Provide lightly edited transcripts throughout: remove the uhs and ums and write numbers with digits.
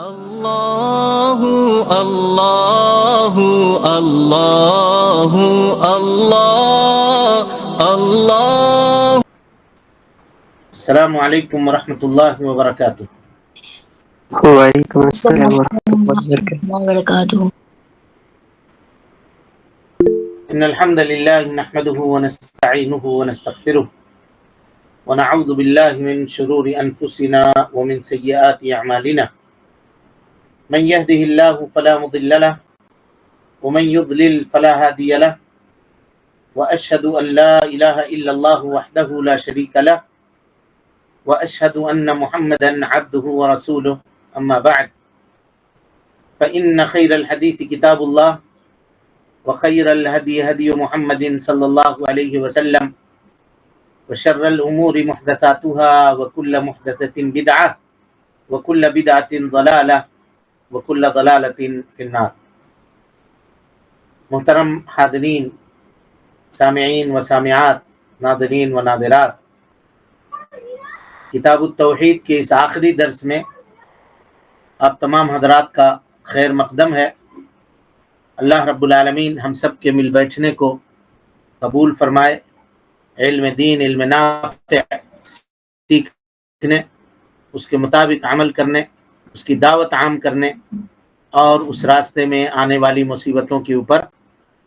اللہ اللہ اللہ اللہ اللہ. السلام علیکم ورحمۃ اللہ وبرکاتہ. وعلیکم السلام ورحمۃ اللہ وبرکاتہ. ان الحمد للہ نحمده ونستعینه ونستغفره ونعوذ باللہ من شرور انفسنا ومن سیئات اعمالنا من يهده الله فلا مضل له ومن يضلل فلا هادي له واشهد ان لا اله الا الله وحده لا شريك له واشهد ان محمدا عبده ورسوله اما بعد فان خير الحديث كتاب الله وخير الهدي هدي محمد صلى الله عليه وسلم وشر الأمور محدثاتها وكل محدثة بدعة وكل بدعة ضلالة وكل ضلالة في النار. محترم حاضرین، سامعین و سامعات، ناظرین و ناظرات، کتاب التوحید کے اس آخری درس میں آپ تمام حضرات کا خیر مقدم ہے. اللہ رب العالمین ہم سب کے مل بیٹھنے کو قبول فرمائے. علم دین، علم نافع سیکھنے، اس کے مطابق عمل کرنے، اس کی دعوت عام کرنے اور اس راستے میں آنے والی مصیبتوں کے اوپر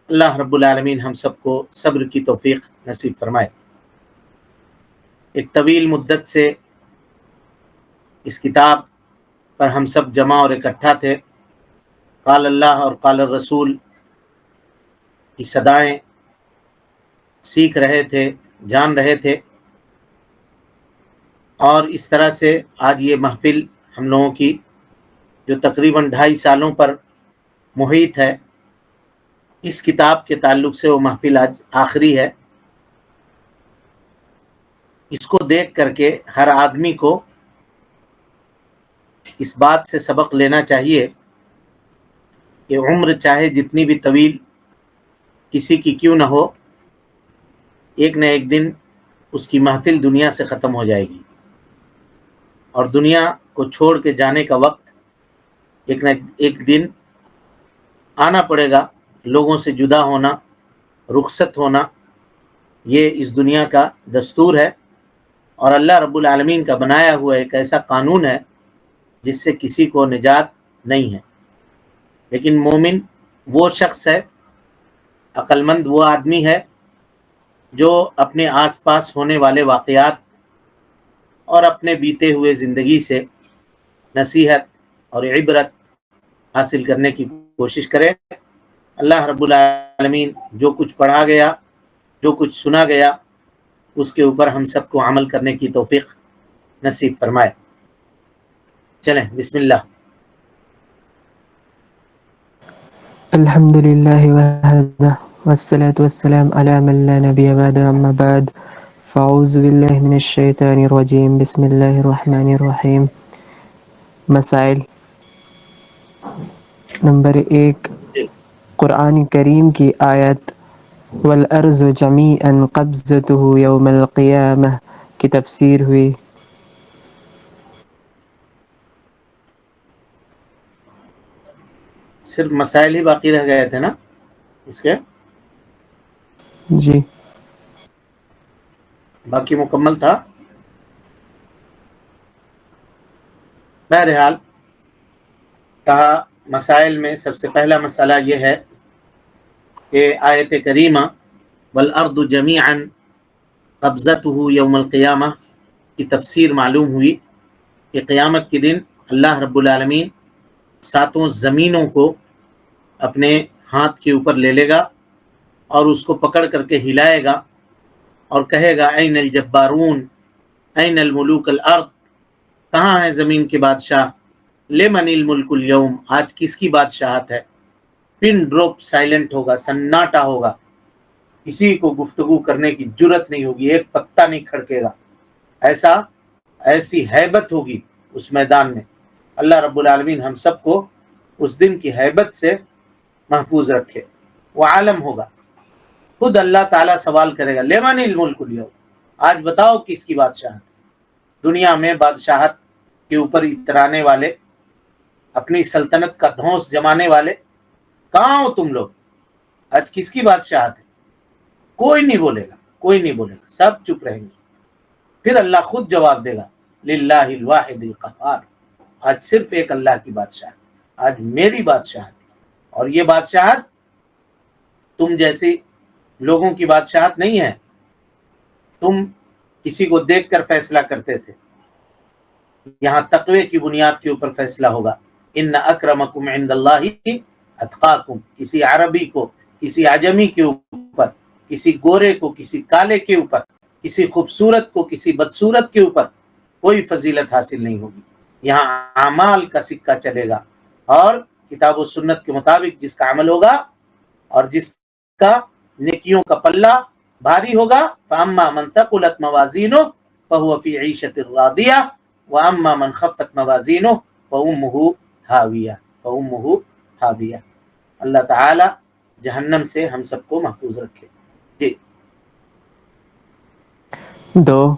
اللہ رب العالمین ہم سب کو صبر کی توفیق نصیب فرمائے. ایک طویل مدت سے اس کتاب پر ہم سب جمع اور اکٹھا تھے. قال اللہ اور قال الرسول کی صدائیں سیکھ رہے تھے، جان رہے تھے، اور اس طرح سے آج یہ محفل ہم لوگوں کی جو تقریباً 2.5 سالوں پر محیط ہے، اس کتاب کے تعلق سے وہ محفل آج آخری ہے. اس کو دیکھ کر کے ہر آدمی کو اس بات سے سبق لینا چاہیے کہ عمر چاہے جتنی بھی طویل کسی کی کیوں نہ ہو، ایک نہ ایک دن اس کی محفل دنیا سے ختم ہو جائے گی، اور دنیا کو چھوڑ کے جانے کا وقت ایک نہ ایک دن آنا پڑے گا. لوگوں سے جدا ہونا، رخصت ہونا، یہ اس دنیا کا دستور ہے، اور اللہ رب العالمین کا بنایا ہوا ایک ایسا قانون ہے جس سے کسی کو نجات نہیں ہے. لیکن مومن وہ شخص ہے، عقل مند وہ آدمی ہے جو اپنے آس پاس ہونے والے واقعات اور اپنے بیتے ہوئے زندگی سے نصیحت اور عبرت حاصل کرنے کی کوشش کرے. اللہ رب العالمین جو کچھ پڑھا گیا، جو کچھ سنا گیا، اس کے اوپر ہم سب کو عمل کرنے کی توفیق نصیب فرمائے. چلیں بسم اللہ. الحمد للہ وحدہ والصلاة والسلام علی من لا نبی بعد اما بعد فاعوذ باللہ من الشیطان الرجیم بسم اللہ الرحمن الرحیم. مسائل. نمبر 1، قرآن کریم کی آیت والارض جمیعا قبضتہ یوم القیامہ کی تفسیر ہوئی. صرف مسائل ہی باقی رہ گئے تھے نا اس کے؟ جی باقی مکمل تھا. بہرحال کہا مسائل میں سب سے پہلا مسئلہ یہ ہے کہ آیت کریمہ والارض جمیعا قبضتہ یوم القیامہ کی تفسیر معلوم ہوئی کہ قیامت کے دن اللہ رب العالمین 7 زمینوں کو اپنے ہاتھ کے اوپر لے لے گا اور اس کو پکڑ کر کے ہلائے گا اور کہے گا این الجبارون این الملوک الارض، کہاں ہے زمین کے بادشاہ؟ لمن الملک اليوم، آج کس کی بادشاہت ہے؟ پن ڈراپ سائلنٹ ہوگا، سناٹا ہوگا، کسی کو گفتگو کرنے کی جرت نہیں ہوگی، ایک پتا نہیں کھڑکے گا. ایسی ہیبت ہوگی اس میدان میں. اللہ رب العالمین ہم سب کو اس دن کی ہیبت سے محفوظ رکھے. وہ عالم ہوگا، خود اللہ تعالیٰ سوال کرے گا لمن الملک اليوم، آج بتاؤ کس کی بادشاہت؟ دنیا میں بادشاہت کے اوپر اترانے والے اپنی سلطنت کا دھونس جمانے والے، کہاں ہو تم لوگ؟ آج کس کی بادشاہت ہے؟ کوئی نہیں بولے گا، کوئی نہیں بولے گا، سب چپ رہیں گے۔ پھر اللہ خود جواب دے گا، للہ الواحد القہار، آج صرف ایک اللہ کی بادشاہت، آج میری بادشاہت، اور یہ بادشاہت تم جیسی لوگوں کی بادشاہت نہیں ہے۔ تم کسی کو دیکھ کر فیصلہ کرتے تھے، یہاں تقوی کی بنیاد کے اوپر فیصلہ ہوگا۔ ان اکرمکم عند اللہ اتقاکم، کسی عربی کو، کسی عجمی کے اوپر، کسی گورے کو، کسی کالے کے اوپر، کسی خوبصورت کو، کسی بدصورت کے اوپر کوئی فضیلت حاصل نہیں ہوگی۔ یہاں اعمال کا سکہ چلے گا، اور کتاب و سنت کے مطابق جس کا عمل ہوگا اور جس کا نیکیوں کا پلہ بھاری ہوگا، فاما من ثقلت موازینہ فهو فی عیشۃ راضیہ واما من خفت موازینہ فامہ ہاویہ۔ اللہ تعالی جہنم سے ہم سب کو محفوظ رکھے۔ جی 2.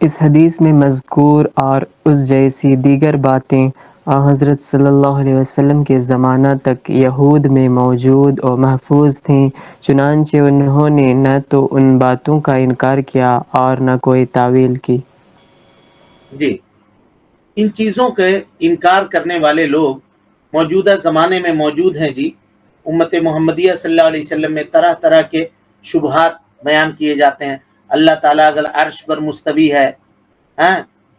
اس حدیث میں مذکور اور اس جیسی دیگر باتیں حضرت صلی اللہ علیہ وسلم کے زمانہ تک یہود میں موجود اور محفوظ تھیں، چنانچہ انہوں نے نہ تو ان باتوں کا انکار کیا اور نہ کوئی تعویل کی۔ جی، ان چیزوں کے انکار کرنے والے لوگ موجودہ زمانے میں موجود ہیں۔ جی، امت محمدیہ صلی اللہ علیہ وسلم میں طرح طرح کے شبہات بیان کیے جاتے ہیں۔ اللہ تعالیٰ اگر عرش پر مستوی ہے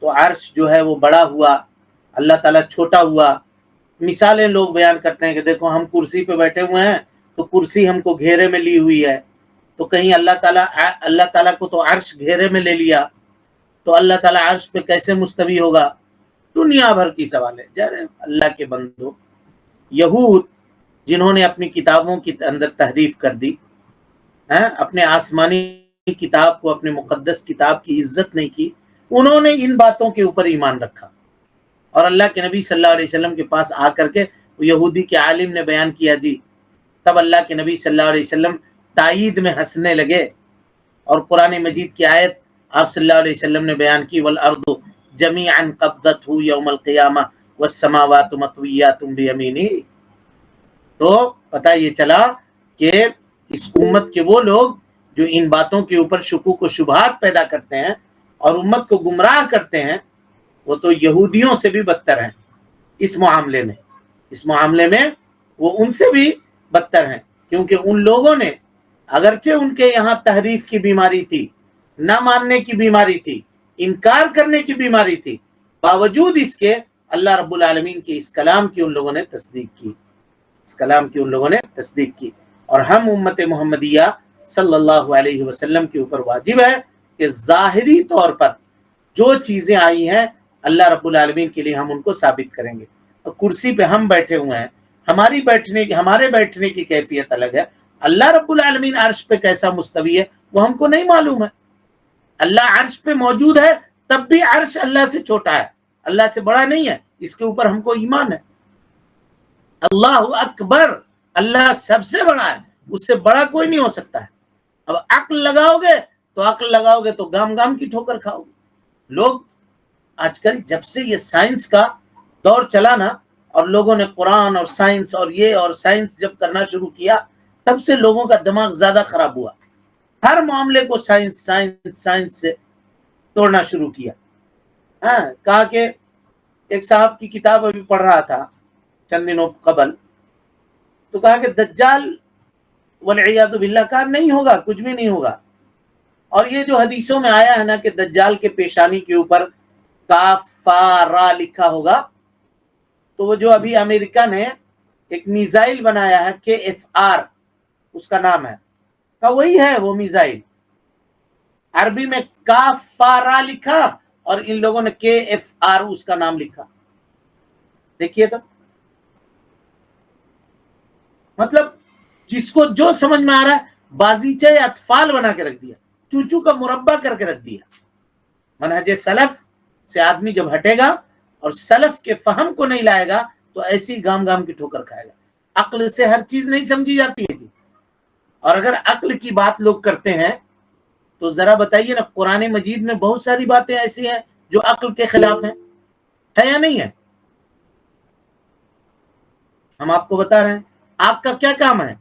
تو عرش جو ہے وہ بڑا ہوا، اللہ تعالیٰ چھوٹا ہوا۔ مثالیں لوگ بیان کرتے ہیں کہ دیکھو ہم کرسی پہ بیٹھے ہوئے ہیں تو کرسی ہم کو گھیرے میں لی ہوئی ہے، تو کہیں اللہ تعالیٰ کو تو عرش گھیرے میں لے لیا، تو اللہ تعالیٰ عرش پہ کیسے مستوی ہوگا؟ دنیا بھر کی سوال ہے۔ جارے اللہ کے بندو، یہود جنہوں نے اپنی کتابوں کے اندر تحریف کر دی، اپنے آسمانی کتاب کو، اپنے مقدس کتاب کی عزت نہیں کی، انہوں نے ان باتوں کے اوپر ایمان رکھا، اور اللہ کے نبی صلی اللہ علیہ وسلم کے پاس آ کر کے یہودی کے عالم نے بیان کیا جی، تب اللہ کے نبی صلی اللہ علیہ وسلم تائید میں ہنسنے لگے، اور قرآن مجید کی آیت آپ صلی اللہ علیہ وسلم نے بیان کی، والارض جمیعا قبضتہ یوم القیامہ والسماوات مطویات بیمینہ۔ تو پتہ یہ چلا کہ اس امت کے وہ لوگ جو ان باتوں کے اوپر شکوک و شبہات پیدا کرتے ہیں اور امت کو گمراہ کرتے ہیں، وہ تو یہودیوں سے بھی بدتر ہیں اس معاملے میں وہ ان سے بھی بدتر ہیں، کیونکہ ان لوگوں نے اگرچہ ان کے یہاں تحریف کی بیماری تھی، نہ ماننے کی بیماری تھی، انکار کرنے کی بیماری تھی، باوجود اس کے اللہ رب العالمین کے اس کلام کی ان لوگوں نے تصدیق کی، اور ہم امت محمدیہ صلی اللہ علیہ وسلم کے اوپر واجب ہے کہ ظاہری طور پر جو چیزیں آئی ہیں اللہ رب العالمین کے لیے ہم ان کو ثابت کریں گے۔ اور کرسی پہ ہم بیٹھے ہوئے ہیں، ہمارے بیٹھنے کی کیفیت الگ ہے، اللہ رب العالمین عرش پہ کیسا مستوی ہے وہ ہم کو نہیں معلوم ہے۔ اللہ عرش پہ موجود ہے تب بھی عرش اللہ سے چھوٹا ہے، اللہ سے بڑا نہیں ہے، اس کے اوپر ہم کو ایمان ہے۔ اللہ اکبر، اللہ سب سے بڑا ہے، اس سے بڑا کوئی نہیں ہو سکتا ہے۔ اب عقل لگاؤ گے تو گام کی ٹھوکر کھاؤ گے۔ لوگ آج کل جب سے یہ سائنس کا دور چلا نا، اور لوگوں نے قرآن اور سائنس اور یہ اور سائنس جب کرنا شروع کیا، تب سے لوگوں کا دماغ زیادہ خراب ہوا، ہر معاملے کو سائنس سے توڑنا شروع کیا۔ کہا کہ ایک صاحب کی کتاب ابھی پڑھ رہا تھا چند دنوں قبل، تو کہا کہ دجال والعیاذ باللہ کا نہیں ہوگا، کچھ بھی نہیں ہوگا، اور یہ جو حدیثوں میں آیا ہے نا کہ دجال کے پیشانی کے اوپر کافارا لکھا ہوگا، تو وہ جو ابھی امریکہ نے ایک میزائل بنایا ہے KFR اس کا نام ہے، کہ وہی ہے وہ میزائل، عربی میں کافارا لکھا اور ان لوگوں نے KFR اس کا نام لکھا۔ دیکھیے تو مطلب جس کو جو سمجھ میں آ رہا ہے بازیچہ اطفال بنا کے رکھ دیا، چوچو کا مربع کر کے رکھ دیا۔ منہج سلف سے آدمی جب ہٹے گا اور سلف کے فہم کو نہیں لائے گا تو ایسی گام کی ٹھوکر کھائے گا۔ عقل سے ہر چیز نہیں سمجھی جاتی ہے جی، اور اگر عقل کی بات لوگ کرتے ہیں تو ذرا بتائیے نا، قرآن مجید میں بہت ساری باتیں ایسی ہیں جو عقل کے خلاف ہیں، ہے یا نہیں ہے؟ ہم آپ کو بتا رہے ہیں آگ کا کیا کام ہے؟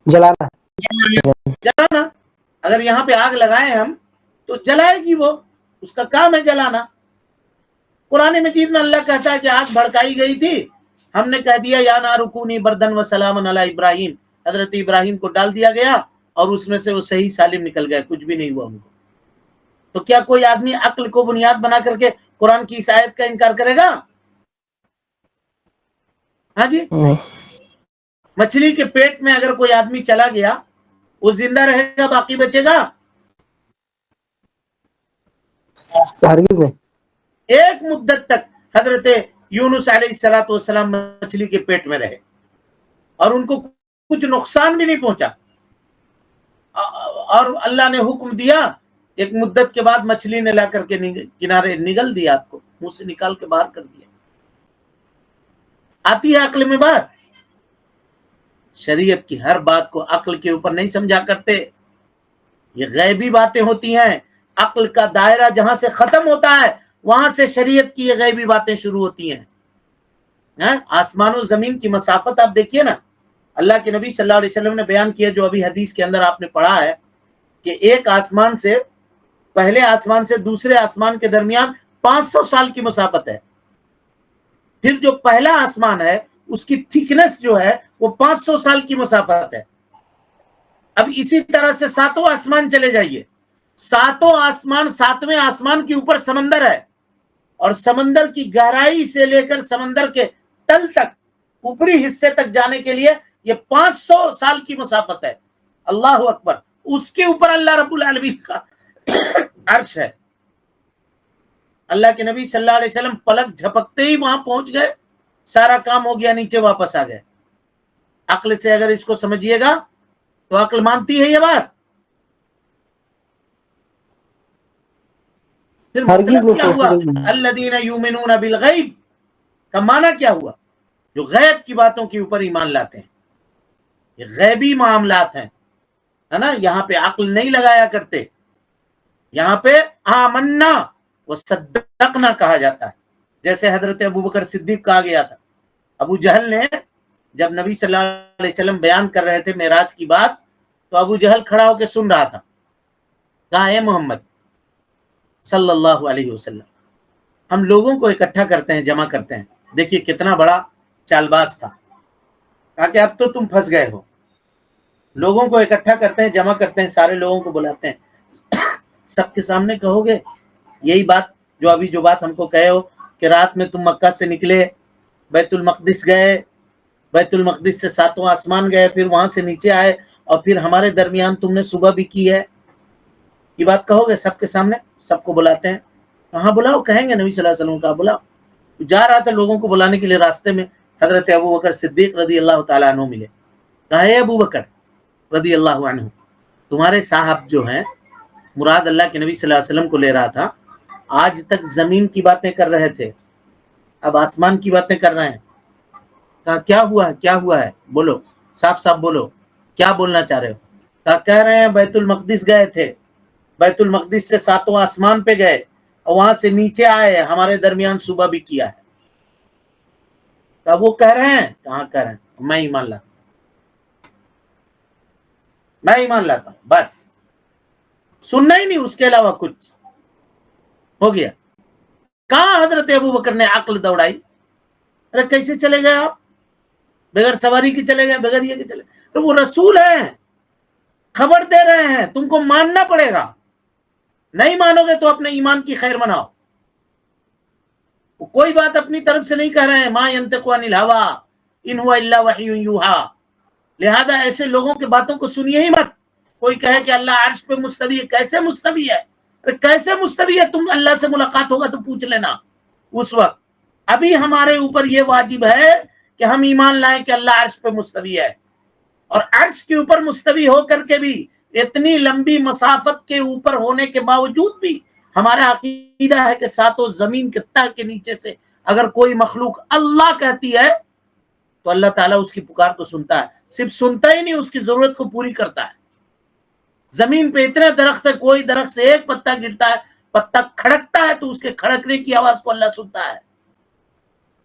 جلانا. جلانا. اگر یہاں پہ آگ لگائیں ہم تو جلائے گی وہ، اس کا کام ہے جلانا. قرآن مجید میں اللہ کہتا ہے کہ آگ بھڑکائی گئی تھی، ہم نے کہہ دیا یا نار کونی بردن و سلام علی ابراہیم، حضرت ابراہیم کو ڈال دیا گیا اور اس میں سے وہ صحیح سالم نکل گئے، کچھ بھی نہیں ہوا ان کو. تو کیا کوئی آدمی عقل کو بنیاد بنا کر کے قرآن کی اس آیت کا انکار کرے گا؟ ہاں جی. نہیں. مچھلی کے پیٹ میں اگر کوئی آدمی چلا گیا وہ زندہ رہے گا، باقی بچے گا؟ ہرگز نہیں. ایک مدت تک حضرت یونس علیہ الصلوۃ والسلام مچھلی کے پیٹ میں رہے اور ان کو کچھ نقصان بھی نہیں پہنچا، اور اللہ نے حکم دیا، ایک مدت کے بعد مچھلی نے لا کر کے کنارے نگل دیا، آپ کو منہ سے نکال کے باہر کر دیا. آتی ہے عقل میں بات؟ شریعت کی ہر بات کو عقل کے اوپر نہیں سمجھا کرتے، یہ غیبی باتیں ہوتی ہیں. عقل کا دائرہ جہاں سے ختم ہوتا ہے وہاں سے شریعت کی یہ غیبی باتیں شروع ہوتی ہیں. آسمان و زمین کی مسافت آپ دیکھیے نا، اللہ کے نبی صلی اللہ علیہ وسلم نے بیان کیا، جو ابھی حدیث کے اندر آپ نے پڑھا ہے، کہ ایک آسمان سے، پہلے آسمان سے دوسرے آسمان کے درمیان 500 سال کی مسافت ہے. پھر جو پہلا آسمان ہے اس کی تھکنس جو ہے وہ 500 سال کی مسافت ہے. اب اسی طرح سے ساتوں آسمان چلے جائیے، ساتوں آسمان، ساتویں آسمان کے اوپر سمندر ہے، اور سمندر کی گہرائی سے لے کر سمندر کے تل تک، اوپری حصے تک جانے کے لیے یہ 500 سال کی مسافت ہے. اللہ اکبر. اس کے اوپر اللہ رب العالمین کا عرش ہے. اللہ کے نبی صلی اللہ علیہ وسلم پلک جھپکتے ہی وہاں پہنچ گئے، سارا کام ہو گیا، نیچے واپس آ گئے. عقل سے اگر اس کو سمجھیے گا تو عقل مانتی ہے یہ بات؟ پھر ہرگز مطلب نہیں کیا ہوا؟ پاسبل نہیں. الذین یؤمنون بالغیب کا معنی کیا ہوا؟ جو غیب کی باتوں کے اوپر ایمان لاتے ہیں. یہ غیبی معاملات ہیں، ہے نا. یہاں پہ عقل نہیں لگایا کرتے، یہاں پہ آمنا و صدقنا کہا جاتا ہے. جیسے حضرت ابوبکر صدیق کہا گیا تھا. ابو جہل نے جب نبی صلی اللہ علیہ وسلم بیان کر رہے تھے معراج کی بات، تو ابو جہل کھڑا ہو کے سن رہا تھا. کہا اے محمد صلی اللہ علیہ وسلم، ہم لوگوں کو اکٹھا کرتے ہیں، جمع کرتے ہیں. دیکھیے کتنا بڑا چال باز تھا. کہا کہ اب تو تم پھنس گئے ہو. لوگوں کو اکٹھا کرتے ہیں، جمع کرتے ہیں، سارے لوگوں کو بلاتے ہیں، سب کے سامنے کہو گے یہی بات جو ابھی جو بات ہم کو کہے ہو کہ رات میں تم مکہ سے نکلے، بیت المقدس گئے، بیت المقدس سے ساتوں آسمان گئے، پھر وہاں سے نیچے آئے، اور پھر ہمارے درمیان تم نے صبح بھی کی ہے، یہ بات کہو گے سب کے سامنے؟ سب کو بلاتے ہیں. کہاں بلاؤ؟ کہیں گے نبی صلی اللہ علیہ وسلم. کہا بلاؤ. جا رہا تھا لوگوں کو بلانے کے لیے، راستے میں حضرت ابوبکر صدیق رضی اللہ تعالیٰ عنہ ملے. کہا اے ابوبکر رضی اللہ عنہ، تمہارے صاحب جو ہیں، مراد اللہ کے نبی صلی اللہ علیہ وسلم کو لے رہا تھا، آج تک زمین کی باتیں کر رہے تھے، اب آسمان کی باتیں کر رہے ہیں. کہا کیا ہوا ہے؟ کیا ہوا ہے؟ بولو، صاف صاف بولو، کیا بولنا چاہ رہے ہو؟ کہا کہہ رہے ہیں بیت المقدس گئے تھے، بیت المقدس سے ساتوں آسمان پہ گئے اور وہاں سے نیچے آئے، ہمارے درمیان صبح بھی کیا ہے. کہا وہ کہہ رہے ہیں؟ کہاں کہہ رہے ہیں؟ میں ایمان لاتا ہوں، میں ایمان لاتا ہوں، بس سننا ہی نہیں، اس کے علاوہ کچھ. ہو گیا. کہاں حضرت ابوبکر نے عقل دوڑائی؟ ارے کیسے چلے گئے آپ؟ بغیر سواری کے چلے گئے، بغیر یہ کے چلے گئے؟ تو وہ رسول ہیں، خبر دے رہے ہیں، تم کو ماننا پڑے گا. نہیں مانو گے تو اپنے ایمان کی خیر مناؤ. وہ کوئی بات اپنی طرف سے نہیں کہہ رہے ہیں، ما ينطق عن الهوى ان هو الا وحی یوحى. لہذا ایسے لوگوں کی باتوں کو سنیے ہی مت. کوئی کہے کہ اللہ عرش پہ مستوی ہے، کیسے مستوی ہے؟ کیسے مستوی ہے؟ تم اللہ سے ملاقات ہوگا تو پوچھ لینا اس وقت. ابھی ہمارے اوپر یہ واجب ہے کہ ہم ایمان لائیں کہ اللہ عرش پہ مستوی ہے، اور عرش کے اوپر مستوی ہو کر کے بھی، اتنی لمبی مسافت کے اوپر ہونے کے باوجود بھی ہمارا عقیدہ ہے کہ ساتوں زمین کے تہ کے نیچے سے اگر کوئی مخلوق اللہ کہتی ہے تو اللہ تعالیٰ اس کی پکار کو سنتا ہے. صرف سنتا ہی نہیں، اس کی ضرورت کو پوری کرتا ہے. زمین پہ اتنے درخت ہے، کوئی درخت سے ایک پتا گرتا ہے، پتا کھڑکتا ہے تو اس کے کھڑکنے کی آواز کو اللہ سنتا ہے.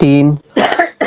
3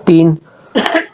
3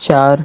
4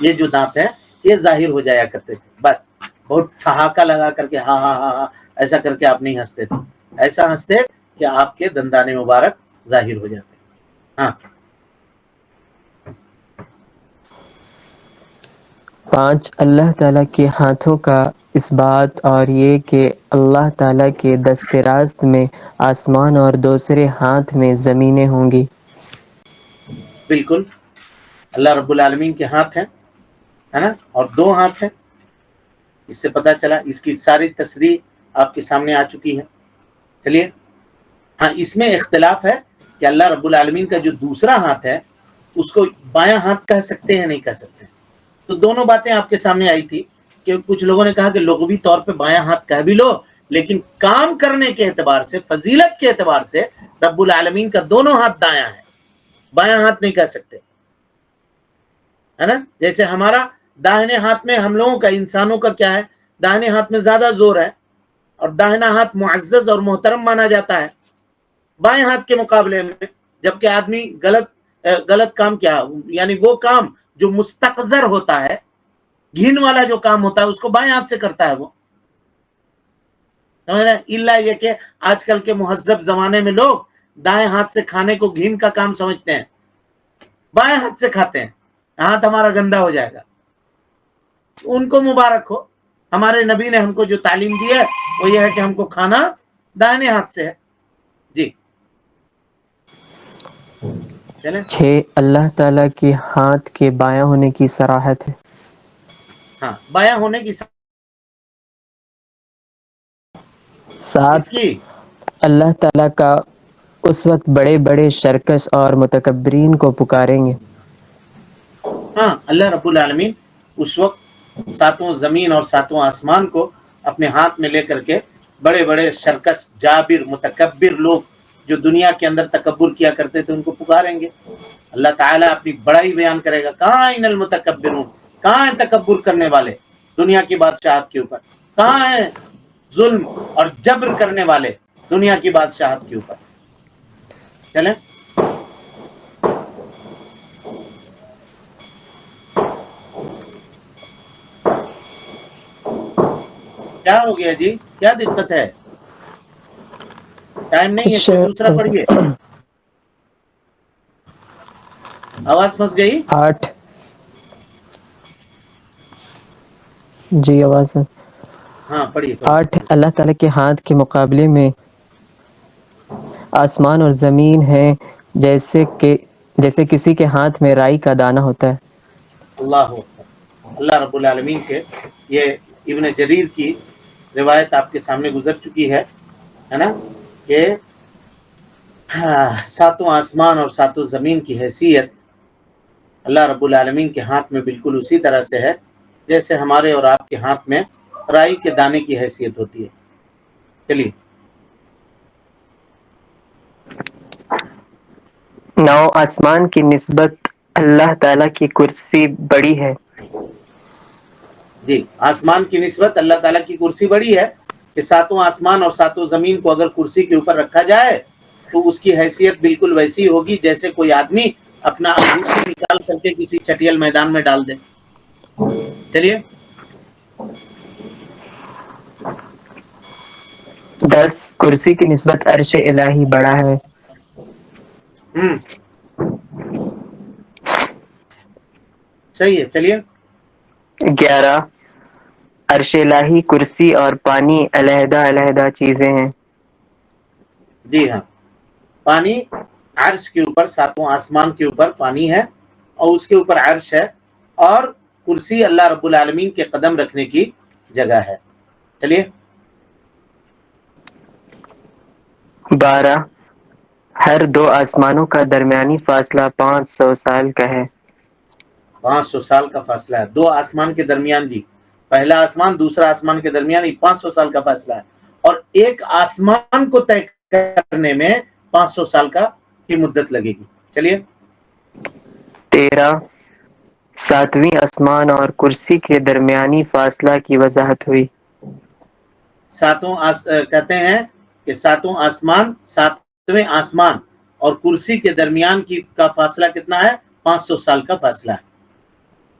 یہ جو دانت ہیں یہ ظاہر ہو جایا کرتے تھے. بس بہت ٹھہاکا لگا کر کے ہاں ہاں ہاں ہاں ایسا کر کے آپ نہیں ہنستے تھے. ایسا ہنستے کہ آپ کے دندان مبارک ظاہر ہو جاتے. ہاں 5 اللہ تعالیٰ کے ہاتھوں کا اس بات اور یہ کہ اللہ تعالیٰ کے دست راست میں آسمان اور دوسرے ہاتھ میں زمینیں ہوں گی. بالکل اللہ رب العالمین کے ہاتھ ہیں ہے نا, اور 2 ہاتھ ہیں. اس سے پتہ چلا, اس کی ساری تصریح آپ کے سامنے آ چکی ہے. چلیے ہاں اس میں اختلاف ہے کہ اللہ رب العالمین کا جو دوسرا ہاتھ ہے اس کو بایاں ہاتھ کہہ سکتے ہیں نہیں کہہ سکتے. تو دونوں باتیں آپ کے سامنے آئی تھی کہ کچھ لوگوں نے کہا کہ لغوی طور پہ بایاں ہاتھ کہہ بھی لو, لیکن کام کرنے کے اعتبار سے, فضیلت کے اعتبار سے رب العالمین کا دونوں ہاتھ دایاں ہے, بایاں ہاتھ نہیں کہہ سکتے, ہے نا. جیسے ہمارا داہنے ہاتھ میں ہم لوگوں کا, انسانوں کا کیا ہے, داہنے ہاتھ میں زیادہ زور ہے اور داہنا ہاتھ معزز اور محترم مانا جاتا ہے بائیں ہاتھ کے مقابلے میں. جبکہ آدمی غلط کام کیا, یعنی وہ کام جو مستقذر ہوتا ہے, گھین والا جو کام ہوتا ہے اس کو بائیں ہاتھ سے کرتا ہے وہ. اللہ یہ کہ آج کل کے مہذب زمانے میں لوگ دائیں ہاتھ سے کھانے کو گھین کا کام سمجھتے ہیں, بائیں ہاتھ سے کھاتے ہیں, ہاتھ ہمارا گندا ہو جائے گا. ان کو مبارک ہو, ہمارے نبی نے ہم کو جو تعلیم دی ہے وہ یہ ہے کہ ہم کو کھانا دائیں ہاتھ سے ہے. جی چلیں. 6 اللہ تعالیٰ کے ہاتھ کے بایاں ہونے کی صراحت ہے. ہاں بایاں ہونے کی 7 کی اللہ تعالیٰ کا اس وقت بڑے بڑے شرکس اور متکبرین کو پکاریں گے. ہاں اللہ رب العالمین اس وقت 7 زمین اور 7 آسمان کو اپنے ہاتھ میں لے کر کے بڑے بڑے شرکس, جابر, متکبر لوگ جو دنیا کے اندر تکبر کیا کرتے تھے ان کو پکاریں گے. اللہ تعالیٰ اپنی بڑائی بیان کرے گا, کہاں ان المتکبرون, کہاں ہیں تکبر کرنے والے دنیا کی بادشاہت کے اوپر, کہاں ہیں ظلم اور جبر کرنے والے دنیا کی بادشاہت کے اوپر. چلیں کیا ہو گیا جی, کیا دقت ہے؟ ٹائم نہیں ہے, کوئی دوسرا پڑھیے. آواز پھنس گئی. 8 جی آواز ہے. ہاں پڑھیے 8 اللہ تعالیٰ کے ہاتھ کے مقابلے میں آسمان اور زمین ہیں جیسے کسی کے ہاتھ میں رائی کا دانہ ہوتا ہے. اللہ اکبر. اللہ رب العالمین کے یہ ابن جریر کی روایت آپ کے سامنے گزر چکی ہے نا, کہ 7 آسمان اور 7 زمین کی حیثیت اللہ رب العالمین کے ہاتھ میں بالکل اسی طرح سے ہے جیسے ہمارے اور آپ کے ہاتھ میں رائی کے دانے کی حیثیت ہوتی ہے. چلیے 9 آسمان کی نسبت اللہ تعالیٰ کی کرسی بڑی ہے. جی آسمان کی نسبت اللہ تعالیٰ کی کرسی بڑی ہے کہ 7 آسمان اور 7 زمین کو اگر کرسی کے اوپر رکھا جائے تو اس کی حیثیت بالکل ویسی ہوگی جیسے کوئی آدمی اپنا انگوٹھی نکال کر کے کسی چٹیل میدان میں ڈال دے. چلیے 10 کرسی کی نسبت عرش الہی بڑا ہے. صحیح ہے. چلیے 11 عرش الہی, کرسی اور پانی علیحدہ علیحدہ چیزیں ہیں. جی ہاں, پانی عرش کے اوپر, 7 آسمان کے اوپر پانی ہے اور اس کے اوپر عرش ہے, اور کرسی اللہ رب العالمین کے قدم رکھنے کی جگہ ہے. چلیے 12 ہر 2 آسمانوں کا درمیانی فاصلہ 500 سال کا ہے. 500 سال کا فاصلہ ہے 2 آسمان کے درمیان. جی پہلا آسمان دوسرا آسمان کے درمیان 500 سال کا فاصلہ ہے, اور ایک آسمان کو طے کرنے میں 500 سال کی مدت لگے گی. چلیے 13 7ویں آسمان اور کرسی کے درمیانی فاصلہ کی وضاحت ہوئی. کہتے ہیں کہ 7 آسمان, 7ویں آسمان اور کرسی کے درمیان کا فاصلہ کتنا ہے؟ 500 سال کا فاصلہ ہے.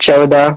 14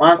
5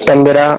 15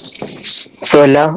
16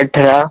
18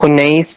19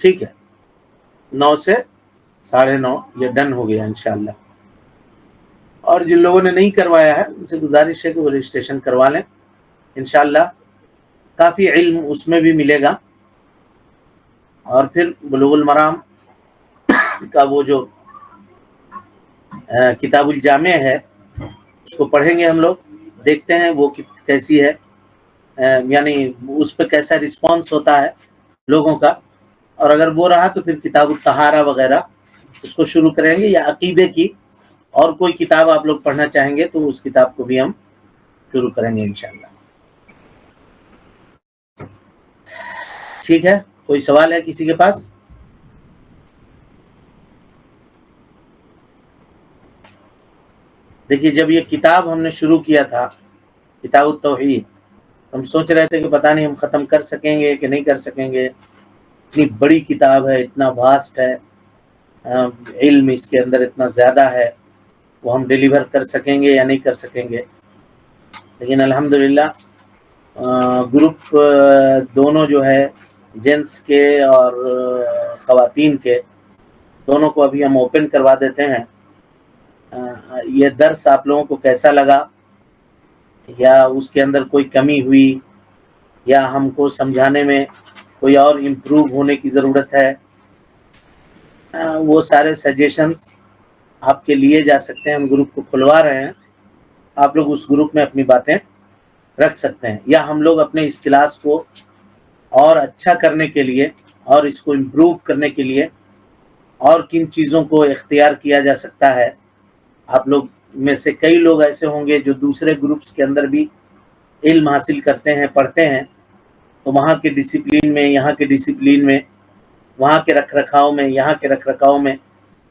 ٹھیک ہے، 9 سے 9:30 یہ ڈن ہو گیا انشاءاللہ. اور جن لوگوں نے نہیں کروایا ہے ان سے گزارش ہے کہ وہ رجسٹریشن کروا لیں. انشاءاللہ کافی علم اس میں بھی ملے گا. اور پھر بلوغ المرام کا وہ جو کتاب الجامع ہے اس کو پڑھیں گے ہم لوگ، دیکھتے ہیں وہ کیسی ہے، یعنی اس پہ کیسا رسپانس ہوتا ہے لوگوں کا. اور اگر وہ رہا تو پھر کتاب الطہارہ وغیرہ اس کو شروع کریں گے، یا عقیدے کی اور کوئی کتاب آپ لوگ پڑھنا چاہیں گے تو اس کتاب کو بھی ہم شروع کریں گے انشاءاللہ. ٹھیک ہے، کوئی سوال ہے کسی کے پاس؟ دیکھیے جب یہ کتاب ہم نے شروع کیا تھا کتاب التوحید، ہم سوچ رہے تھے کہ پتہ نہیں ہم ختم کر سکیں گے کہ نہیں کر سکیں گے. اتنی بڑی کتاب ہے، اتنا واسٹ ہے، علم اس کے اندر اتنا زیادہ ہے، وہ ہم ڈیلیور کر سکیں گے یا نہیں کر سکیں گے. لیکن الحمدللہ گروپ دونوں جو ہے جینس کے اور خواتین کے دونوں کو ابھی ہم اوپن کروا دیتے ہیں. یہ درس آپ لوگوں کو کیسا لگا، یا اس کے اندر کوئی کمی ہوئی، یا ہم کو سمجھانے میں کوئی اور امپروو ہونے کی ضرورت ہے، وہ سارے سجیشنز آپ کے لیے جا سکتے ہیں. ہم گروپ کو کھلوا رہے ہیں، آپ لوگ اس گروپ میں اپنی باتیں رکھ سکتے ہیں، یا ہم لوگ اپنے اس کلاس کو اور اچھا کرنے کے لیے اور اس کو امپروو کرنے کے لیے اور کن چیزوں کو اختیار کیا جا سکتا ہے. آپ لوگ میں سے کئی لوگ ایسے ہوں گے جو دوسرے گروپس کے اندر بھی علم حاصل کرتے ہیں، پڑھتے ہیں، تو وہاں کے ڈسپلین میں، یہاں کے ڈسپلین میں، وہاں کے رکھ رکھاؤ میں، یہاں کے رکھ رکھاؤ میں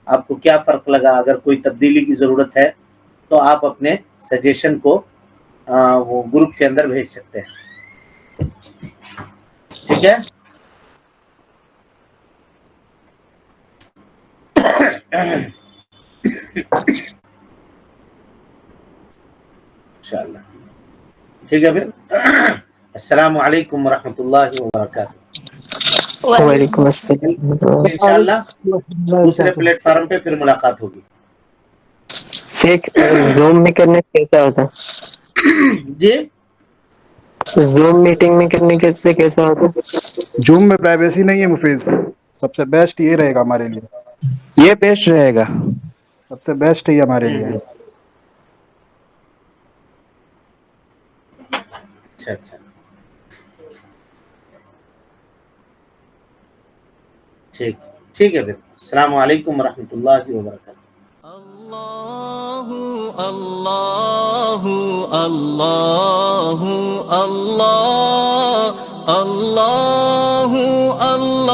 آپ کو کیا فرق لگا. اگر کوئی تبدیلی کی ضرورت ہے تو آپ اپنے سجیشن کو وہ گروپ کے اندر بھیج سکتے ہیں. ٹھیک ہے، انشاءاللہ. ٹھیک ہے، پھر السلام علیکم ورحمۃ اللہ وبرکاتہ. وعلیکم السلام. انشاءاللہ دوسرے پلیٹ فارم پہ پھر ملاقات ہوگی. ایک زوم میں کرنے سے کیسا ہوتا جی ہے؟ زوم میٹنگ میں کرنے سے کیسا ہوتا ہے؟ جوم میں پرائیویسی نہیں ہے مفیز. سب سے بیسٹ یہ رہے گا ہمارے لیے، یہ بیسٹ رہے گا. سب سے بیسٹ ہی ہمارے لیے. اچھا اچھا، ٹھیک ہے پھر السلام علیکم ورحمۃ اللہ وبرکاتہ. اللہ اللہ اللہ اللہ اللہ اللہ